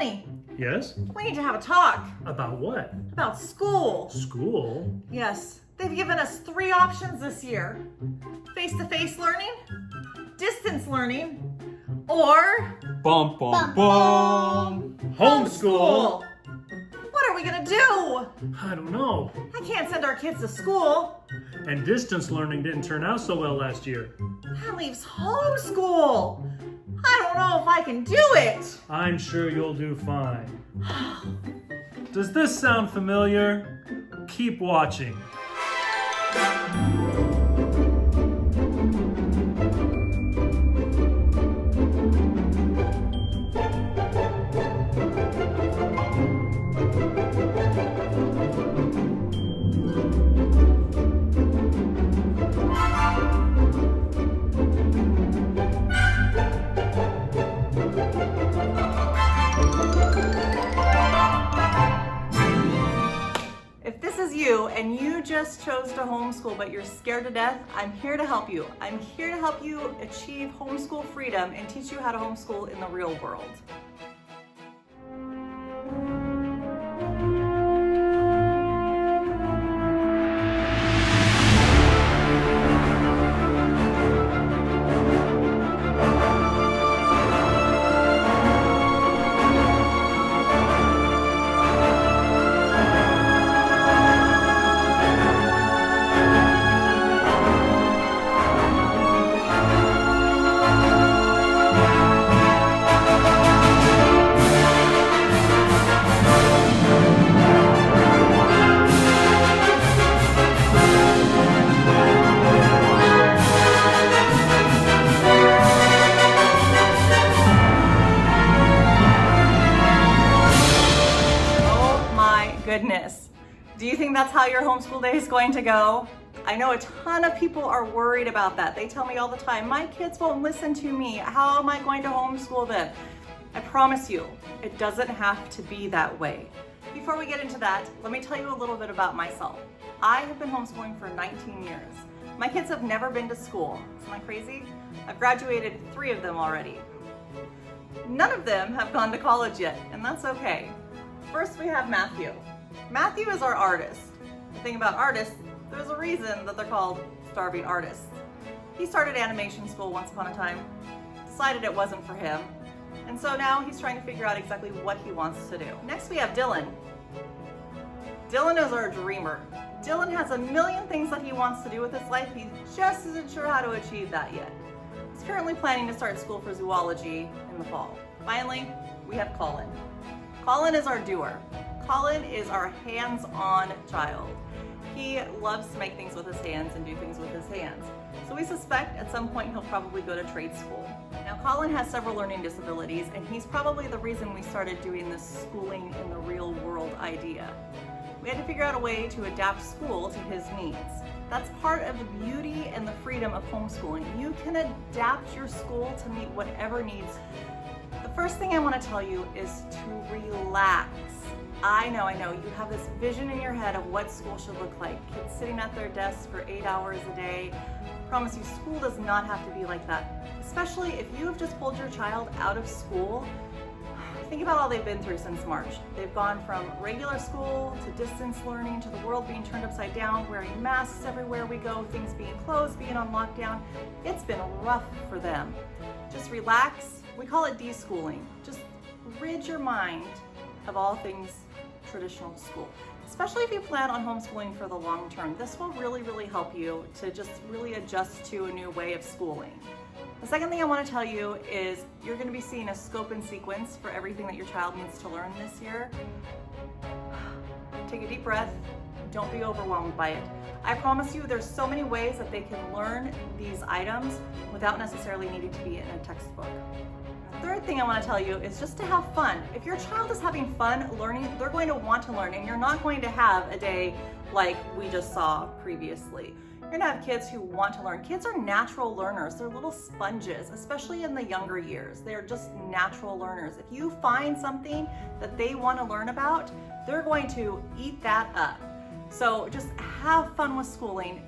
Honey, Yes? we need to have a talk About what? about school. School? Yes, they've given us 3 options this year. Face-to-face learning, distance learning, or Bum bum bum! Homeschool! What are we gonna do? I don't know. I can't send our kids to school. And distance learning didn't turn out so well last year. That leaves homeschool. I don't know if I can do it. I'm sure you'll do fine. Does this sound familiar? Keep watching. If this is you and you just chose to homeschool but you're scared to death, I'm here to help you. I'm here to help you achieve homeschool freedom and teach you how to homeschool in the real world. Goodness. Do you think that's how your homeschool day is going to go? I know a ton of people are worried about that. They tell me all the time, my kids won't listen to me. How am I going to homeschool them? I promise you, it doesn't have to be that way. Before we get into that, let me tell you a little bit about myself. I have been homeschooling for 19 years. My kids have never been to school. Isn't that crazy? I've graduated 3 of them already. None of them have gone to college yet, and that's okay. First, we have Matthew. Matthew is our artist. The thing about artists, there's a reason that they're called starving artists. He started animation school once upon a time, decided it wasn't for him, and so now he's trying to figure out exactly what he wants to do. Next we have Dylan. Dylan is our dreamer. Dylan has a million things that he wants to do with his life. He just isn't sure how to achieve that yet. He's currently planning to start school for zoology in the fall. Finally, we have Colin. Colin is our doer. Colin is our hands-on child. He loves to make things with his hands and do things with his hands. So we suspect at some point he'll probably go to trade school. Now Colin has several learning disabilities and he's probably the reason we started doing this schooling in the real world idea. We had to figure out a way to adapt school to his needs. That's part of the beauty and the freedom of homeschooling. You can adapt your school to meet whatever needs. The first thing I want to tell you is to relax. I know, you have this vision in your head of what school should look like. Kids sitting at their desks for 8 hours a day. I promise you, school does not have to be like that. Especially if you have just pulled your child out of school. Think about all they've been through since March. They've gone from regular school to distance learning to the world being turned upside down, wearing masks everywhere we go, things being closed, being on lockdown. It's been rough for them. Just relax. We call it deschooling. Just rid your mind of all things traditional school, especially if you plan on homeschooling for the long term. This will really help you to just really adjust to a new way of schooling. The second thing I want to tell you is you're going to be seeing a scope and sequence for everything that your child needs to learn this year. Take a deep breath. Don't be overwhelmed by it. I promise you there's so many ways that they can learn these items without necessarily needing to be in a textbook. The third thing I want to tell you is just to have fun. If your child is having fun learning, they're going to want to learn, and you're not going to have a day like we just saw previously. You're going to have kids who want to learn. Kids are natural learners. They're little sponges, especially in the younger years. They're just natural learners. If you find something that they want to learn about, they're going to eat that up. So just have fun with schooling.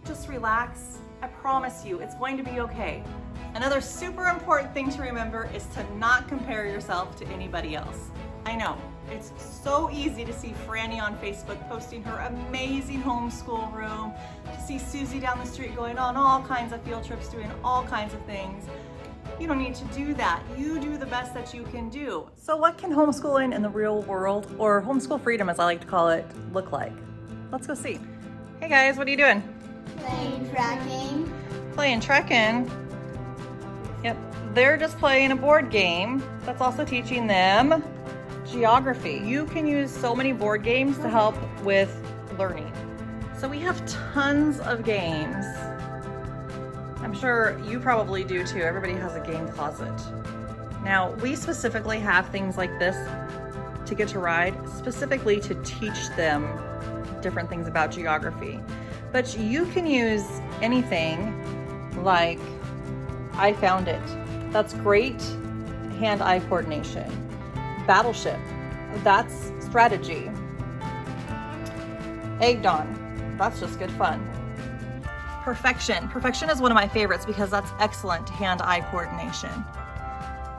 Just relax. I promise you, it's going to be okay. Another super important thing to remember is to not compare yourself to anybody else. I know, it's so easy to see Franny on Facebook posting her amazing homeschool room, to see Susie down the street going on all kinds of field trips, doing all kinds of things. You don't need to do that. You do the best that you can do. So what can homeschooling in the real world, or homeschool freedom as I like to call it, look like? Let's go see. Hey guys, what are you doing? Playing tracking. Playing trekking. Yep, they're just playing a board game that's also teaching them geography. You can use so many board games to help with learning. So we have tons of games. I'm sure you probably do too. Everybody has a game closet. Now, we specifically have things like this, Ticket to Ride, specifically to teach them different things about geography. But you can use anything like I Found It. That's great hand-eye coordination. Battleship, that's strategy. Egged On, that's just good fun. Perfection. Perfection is one of my favorites because that's excellent hand-eye coordination.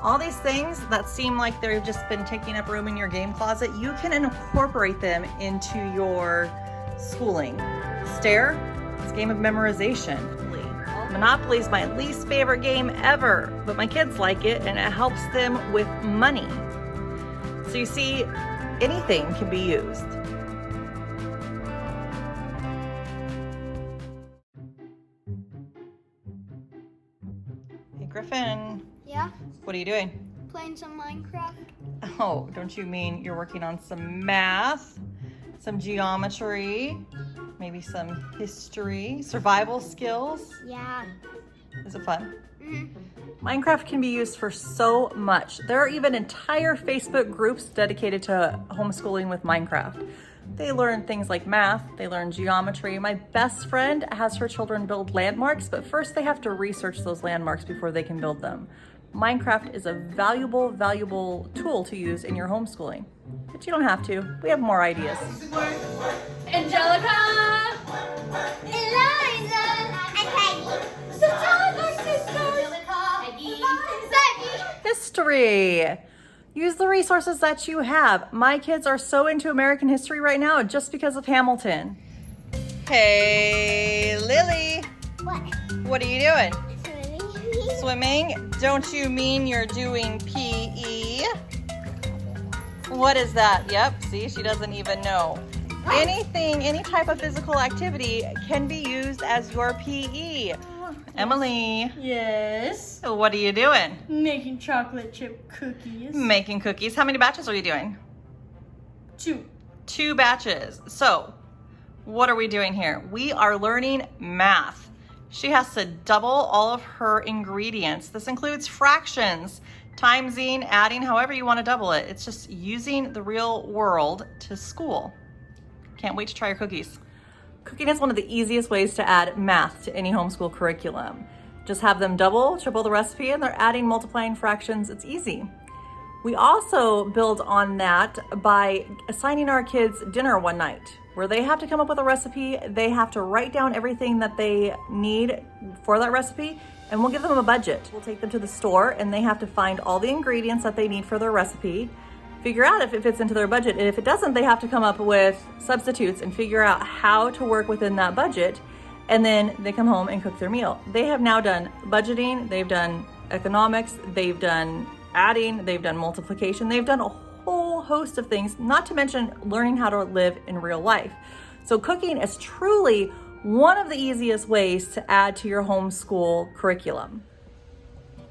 All these things that seem like they've just been taking up room in your game closet, you can incorporate them into your schooling. Stare, it's a game of memorization. Monopoly is my least favorite game ever, but my kids like it and it helps them with money. So you see, anything can be used. Hey Griffin, Yeah? what are you doing? Playing some Minecraft. Oh, don't you mean you're working on some math, some geometry, maybe some history, survival skills? Yeah. Is it fun? Mm-hmm. Minecraft can be used for so much. There are even entire Facebook groups dedicated to homeschooling with Minecraft. They learn things like math, they learn geometry. My best friend has her children build landmarks, but first they have to research those landmarks before they can build them. Minecraft is a valuable, valuable tool to use in your homeschooling. But you don't have to. We have more ideas. Angelica! Eliza! And Peggy. Sisters! Peggy. History. Use the resources that you have. My kids are so into American history right now just because of Hamilton. Hey, Lily. What? What are you doing? Swimming. Swimming? Don't you mean you're doing PE? What is that? Yep, see, she doesn't even know. Anything, any type of physical activity can be used as your PE. Emily, Yes. what are you doing? Making chocolate chip cookies. Making cookies. How many batches are you doing? 2. 2 batches. So, what are we doing here? We are learning math. She has to double all of her ingredients. This includes fractions, timesing, adding, however you want to double it. It's just using the real world to school. Can't wait to try your cookies. Cooking is one of the easiest ways to add math to any homeschool curriculum. Just have them double, triple the recipe, and they're adding, multiplying fractions. It's easy. We also build on that by assigning our kids dinner one night, where they have to come up with a recipe. They have to write down everything that they need for that recipe, and we'll give them a budget. We'll take them to the store, and they have to find all the ingredients that they need for their recipe, figure out if it fits into their budget, and if it doesn't, they have to come up with substitutes and figure out how to work within that budget, and then they come home and cook their meal. They have now done budgeting, they've done economics, they've done adding, they've done multiplication, they've done a whole host of things, not to mention learning how to live in real life. So cooking is truly one of the easiest ways to add to your homeschool curriculum.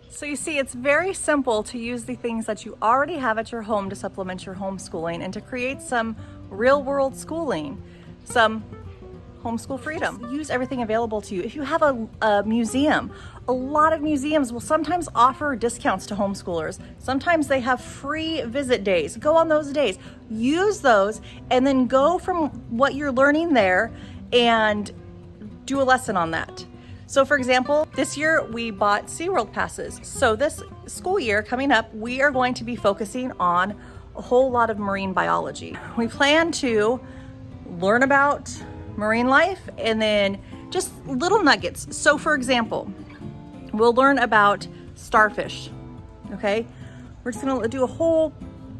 So you see, it's very simple to use the things that you already have at your home to supplement your homeschooling and to create some real world schooling, some homeschool freedom. Use everything available to you. If you have a museum, a lot of museums will sometimes offer discounts to homeschoolers. Sometimes they have free visit days. Go on those days. Use those and then go from what you're learning there and do a lesson on that. So for example, this year we bought SeaWorld passes. So this school year coming up, we are going to be focusing on a whole lot of marine biology. We plan to learn about marine life and then just little nuggets. So for example, we'll learn about starfish, okay? We're just gonna do a whole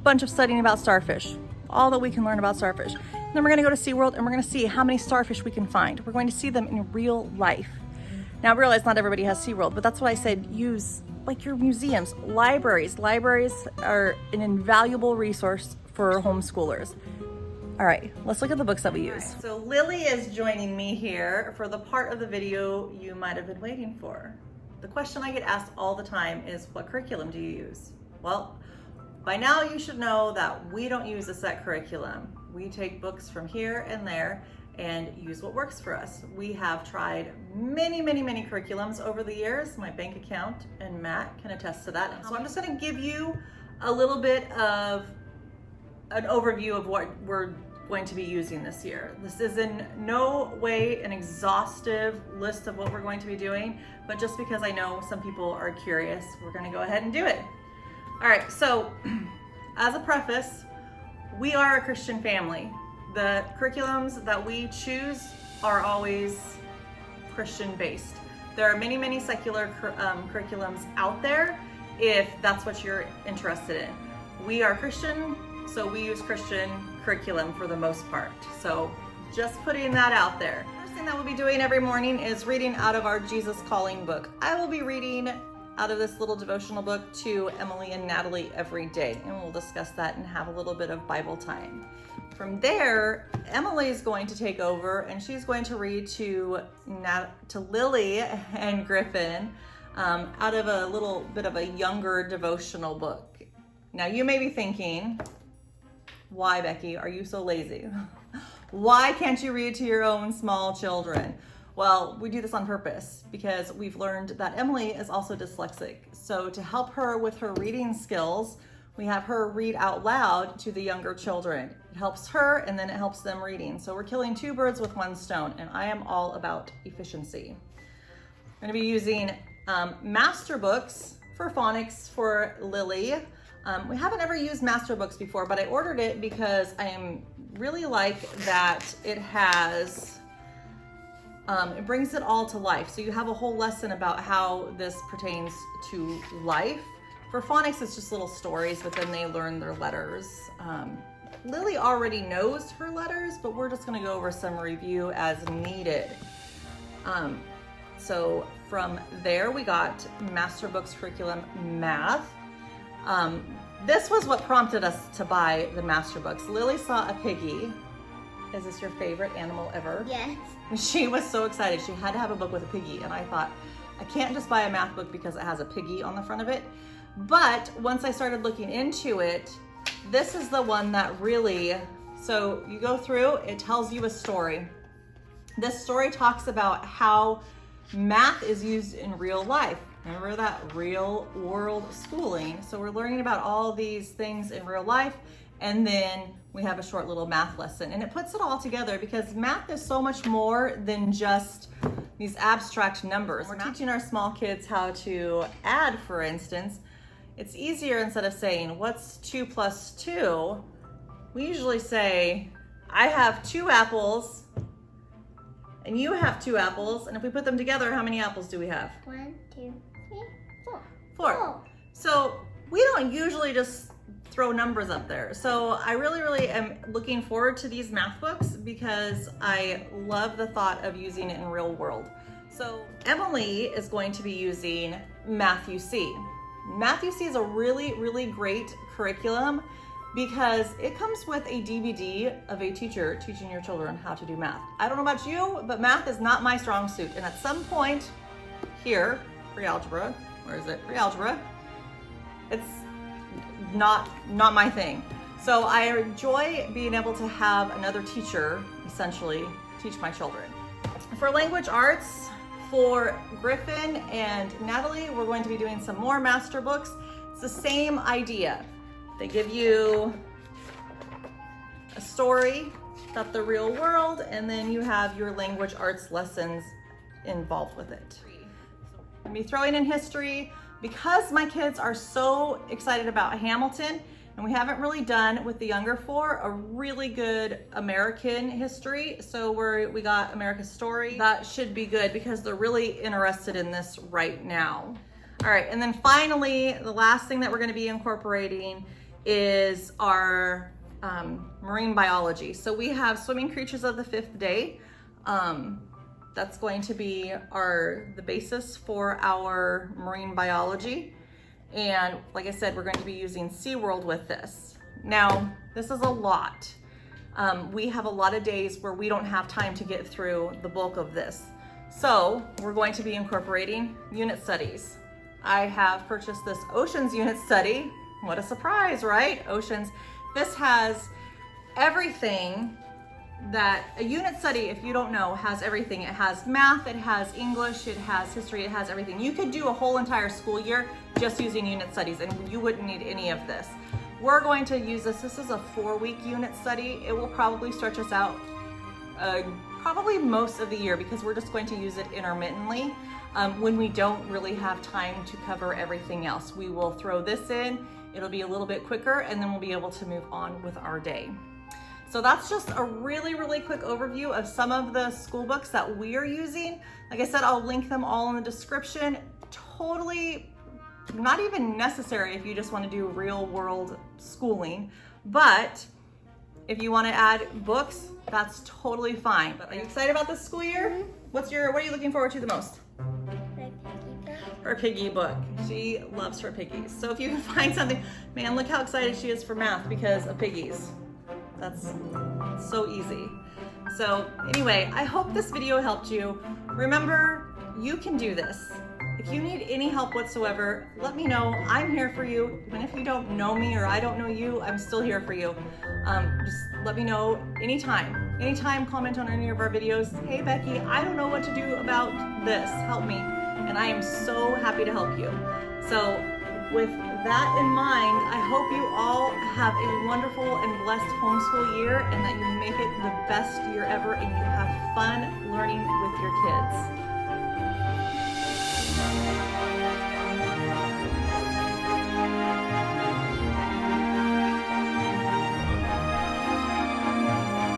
bunch of studying about starfish, all that we can learn about starfish. And then we're gonna go to SeaWorld and we're gonna see how many starfish we can find. We're going to see them in real life. Now I realize not everybody has SeaWorld, but that's what I said, use like your museums, libraries. Libraries are an invaluable resource for homeschoolers. All right, let's look at the books that we use. Right, so Lily is joining me here for the part of the video you might have been waiting for. The question I get asked all the time is, what curriculum do you use? Well, by now you should know that we don't use a set curriculum. We take books from here and there and use what works for us. We have tried many curriculums over the years. My bank account and Matt can attest to that. So I'm just gonna give you a little bit of an overview of what we're going to be using this year. This is in no way an exhaustive list of what we're going to be doing, but just because I know some people are curious, we're gonna go ahead and do it. All right, so as a preface, we are a Christian family. The curriculums that we choose are always Christian-based. There are many secular curriculums out there if that's what you're interested in. We are Christian, so we use Christian curriculum for the most part. So just putting that out there. First thing that we'll be doing every morning is reading out of our Jesus Calling book. I will be reading out of this little devotional book to Emily and Natalie every day, and we'll discuss that and have a little bit of Bible time. From there, Emily is going to take over and she's going to read to Lily and Griffin out of a little bit of a younger devotional book. Now you may be thinking, why, Becky, are you so lazy? Why can't you read to your own small children? Well, we do this on purpose because we've learned that Emily is also dyslexic. So to help her with her reading skills, we have her read out loud to the younger children. It helps her and then it helps them reading. So we're killing two birds with one stone, and I am all about efficiency. I'm gonna be using master books for phonics for Lily. We haven't ever used master books before, but I ordered it because I really like that it has it brings it all to life. So you have a whole lesson about how this pertains to life. For phonics, it's just little stories, but then they learn their letters. Lily already knows her letters, but we're just gonna go over some review as needed. So from there, we got Master Books Curriculum Math. This was what prompted us to buy the Master Books. Lily saw a piggy. Is this your favorite animal ever? Yes. She was so excited. She had to have a book with a piggy. And I thought, I can't just buy a math book because it has a piggy on the front of it. But once I started looking into it, this is the one that really, so you go through, it tells you a story. This story talks about how math is used in real life. Remember that real world schooling? So we're learning about all these things in real life, and then we have a short little math lesson, and it puts it all together because math is so much more than just these abstract numbers. We're teaching our small kids how to add, for instance. It's easier, instead of saying, what's 2 plus 2? We usually say, I have 2 apples and you have 2 apples. And if we put them together, how many apples do we have? 1, 2, 3, 4. 4. So we don't usually just throw numbers up there. So I really am looking forward to these math books because I love the thought of using it in real world. So Emily is going to be using Math UC. Math UC is a really great curriculum because it comes with a DVD of a teacher teaching your children how to do math. I don't know about you, but math is not my strong suit. And at some point here, pre-algebra, where is it? Pre-algebra, it's not my thing. So I enjoy being able to have another teacher essentially teach my children. For language arts, for Griffin and Natalie, we're going to be doing some more master books. It's the same idea. They give you a story about the real world, and then you have your language arts lessons involved with it. I'm gonna be throwing in history because my kids are so excited about Hamilton. And we haven't really done with the younger four a really good American history. So we got America's story. That should be good because they're really interested in this right now. All right, and then finally, the last thing that we're gonna be incorporating is our marine biology. So we have swimming creatures of the fifth day. That's going to be the basis for our marine biology. And like I said, we're going to be using SeaWorld with this. Now, this is a lot. We have a lot of days where we don't have time to get through the bulk of this. So we're going to be incorporating unit studies. I have purchased this Oceans unit study. What a surprise, right? Oceans. This has everything that a unit study, if you don't know, has everything. It has math, it has English, it has history, it has everything. You could do a whole entire school year just using unit studies and you wouldn't need any of this. We're going to use this. This is a 4-week unit study. It will probably stretch us out probably most of the year because we're just going to use it intermittently. When we don't really have time to cover everything else, we will throw this in. It'll be a little bit quicker and then we'll be able to move on with our day. So that's just a really, really quick overview of some of the school books that we are using. Like I said, I'll link them all in the description. Totally not even necessary if you just want to do real world schooling. But if you want to add books, that's totally fine. But are you excited about this school year? What are you looking forward to the most? Her piggy book. She loves her piggies. So if you can find something, man, look how excited she is for math because of piggies. That's so easy. So anyway, I hope this video helped you. Remember, you can do this. If you need any help whatsoever, let me know. I'm here for you. Even if you don't know me or I don't know you, I'm still here for you. Just let me know anytime. Anytime, comment on any of our videos. Hey Becky, I don't know what to do about this. Help me. And I am so happy to help you. So with that in mind, I hope you all have a wonderful and blessed homeschool year and that you make it the best year ever and you have fun learning with your kids.